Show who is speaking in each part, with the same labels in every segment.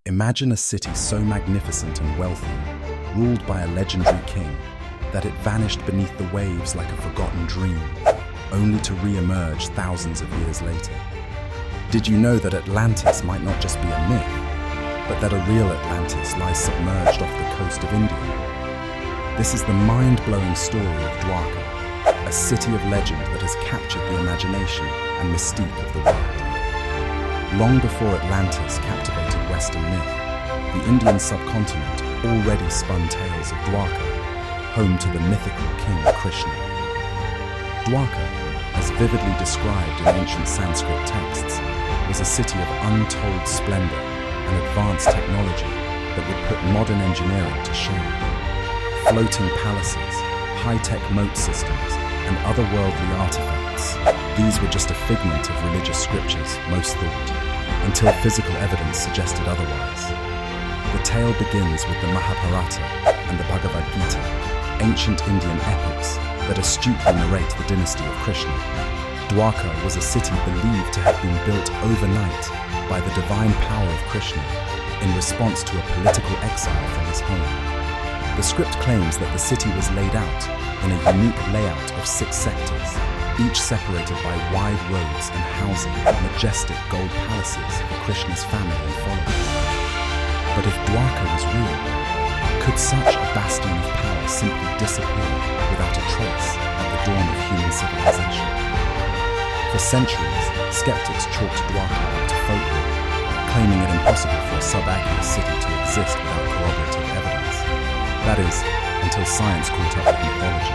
Speaker 1: Imagine a city so magnificent and wealthy, ruled by a legendary king, that it vanished beneath the waves like a forgotten dream, only to re-emerge thousands of years later. Did you know that Atlantis might not just be a myth, but that a real Atlantis lies submerged off the coast of India? This is the mind-blowing story of Dwarka, a city of legend that has captured the imagination and mystique of the world. Long before Atlantis captivated Western myth, the Indian subcontinent already spun tales of Dwarka, home to the mythical king Krishna. Dwarka, as vividly described in ancient Sanskrit texts, was a city of untold splendor and advanced technology that would put modern engineering to shame. Floating palaces, high-tech moat systems, and otherworldly artifacts, these were just a figment of religious scriptures, most thought, until physical evidence suggested otherwise. The tale begins with the Mahabharata and the Bhagavad Gita, ancient Indian epics that astutely narrate the dynasty of Krishna. Dwarka was a city believed to have been built overnight by the divine power of Krishna in response to a political exile from his home. The script claims that the city was laid out in a unique layout of 6 sectors, each separated by wide roads and housing majestic gold palaces for Krishna's family and followers. But if Dwarka was real, could such a bastion of power simply disappear without a trace at the dawn of human civilization? For centuries, skeptics chalked Dwarka up to folklore, claiming it impossible for a subaqueous city to exist without corroborative evidence. That is, until science caught up with mythology.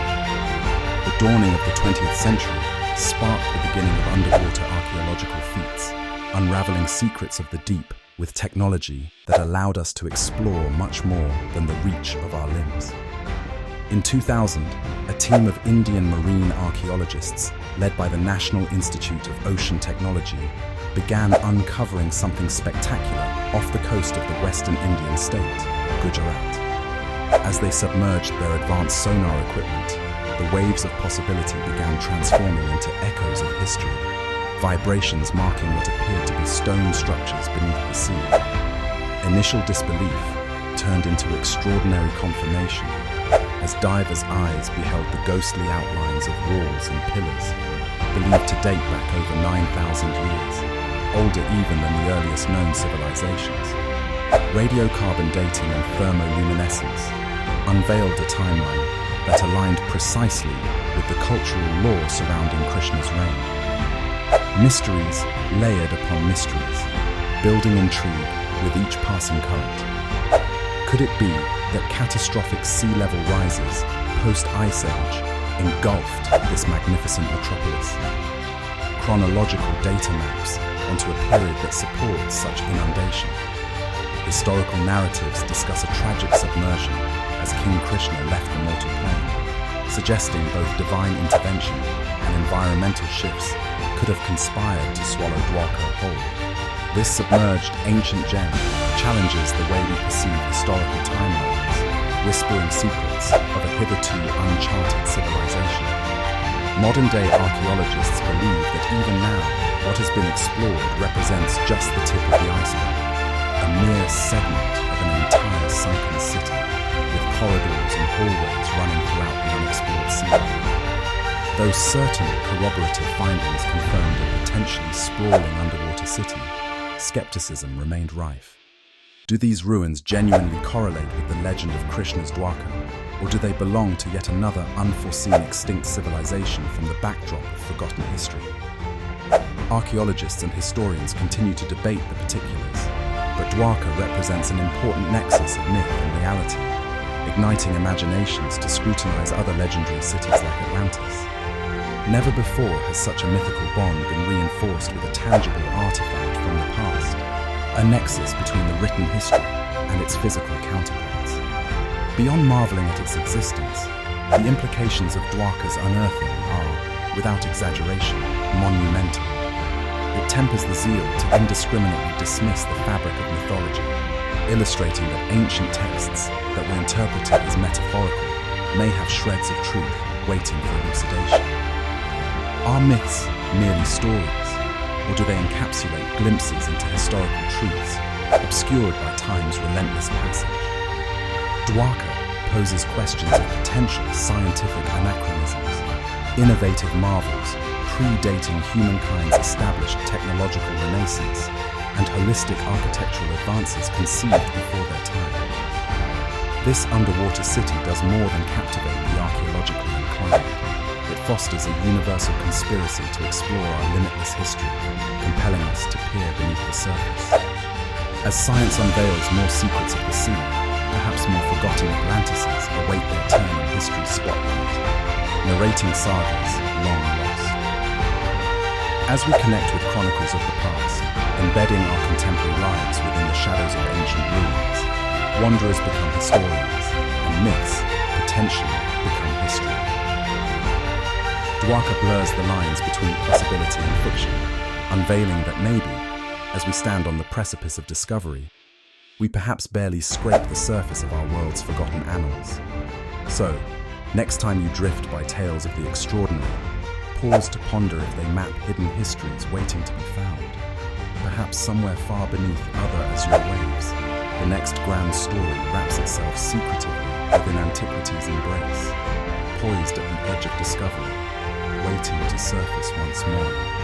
Speaker 1: The dawning of the 20th century sparked the beginning of underwater archaeological feats, unraveling secrets of the deep with technology that allowed us to explore much more than the reach of our limbs. In 2000, a team of Indian marine archaeologists, led by the National Institute of Ocean Technology, began uncovering something spectacular off the coast of the western Indian state, Gujarat. As they submerged their advanced sonar equipment, the waves of possibility began transforming into echoes of history, vibrations marking what appeared to be stone structures beneath the sea. Initial disbelief turned into extraordinary confirmation as divers' eyes beheld the ghostly outlines of walls and pillars, believed to date back over 9,000 years, older even than the earliest known civilizations. Radiocarbon dating and thermoluminescence unveiled a timeline that aligned precisely with the cultural lore surrounding Krishna's reign. Mysteries layered upon mysteries, building intrigue with each passing current. Could it be that catastrophic sea level rises post-Ice Age engulfed this magnificent metropolis? Chronological data maps onto a period that supports such inundation. Historical narratives discuss a tragic submersion as King Krishna left the mortal plane, suggesting both divine intervention and environmental shifts could have conspired to swallow Dwarka whole. This submerged ancient gem challenges the way we perceive historical timelines, whispering secrets of a hitherto uncharted civilization. Modern-day archaeologists believe that even now, what has been explored represents just the tip of the iceberg, a mere segment of an entire sunken city, with corridors and hallways running throughout the unexplored seabed. Though certain corroborative findings confirmed a potentially sprawling underwater city, skepticism remained rife. Do these ruins genuinely correlate with the legend of Krishna's Dwarka, or do they belong to yet another unforeseen extinct civilization from the backdrop of forgotten history? Archaeologists and historians continue to debate the particulars, but Dwarka represents an important nexus of myth and reality, igniting imaginations to scrutinize other legendary cities like Atlantis. Never before has such a mythical bond been reinforced with a tangible artifact from the past, a nexus between the written history and its physical counterparts. Beyond marveling at its existence, the implications of Dwarka's unearthing are, without exaggeration, monumental. It tempers the zeal to indiscriminately dismiss the fabric of mythology, illustrating that ancient texts that were interpreted as metaphorical may have shreds of truth waiting for elucidation. Are myths merely stories, or do they encapsulate glimpses into historical truths obscured by time's relentless passage. Dwarka poses questions of potential scientific anachronisms, innovative marvels predating humankind's established technological renaissance, and holistic architectural advances conceived before their time. This underwater city does more than captivate the archaeologically inclined. It fosters a universal conspiracy to explore our limitless history, compelling us to peer beneath the surface. As science unveils more secrets of the sea, perhaps more forgotten Atlantises await their turn in history's spotlight, narrating sagas long lost. As we connect with chronicles of the past, embedding our contemporary lives within the shadows of ancient ruins, wanderers become historians, and myths potentially become history. Dwarka blurs the lines between possibility and fiction, unveiling that maybe, as we stand on the precipice of discovery, we perhaps barely scrape the surface of our world's forgotten annals. So, next time you drift by tales of the extraordinary, pause to ponder if they map hidden histories waiting to be found. Perhaps somewhere far beneath other azure waves, the next grand story wraps itself secretively within antiquity's embrace, poised at the edge of discovery, waiting to surface once more.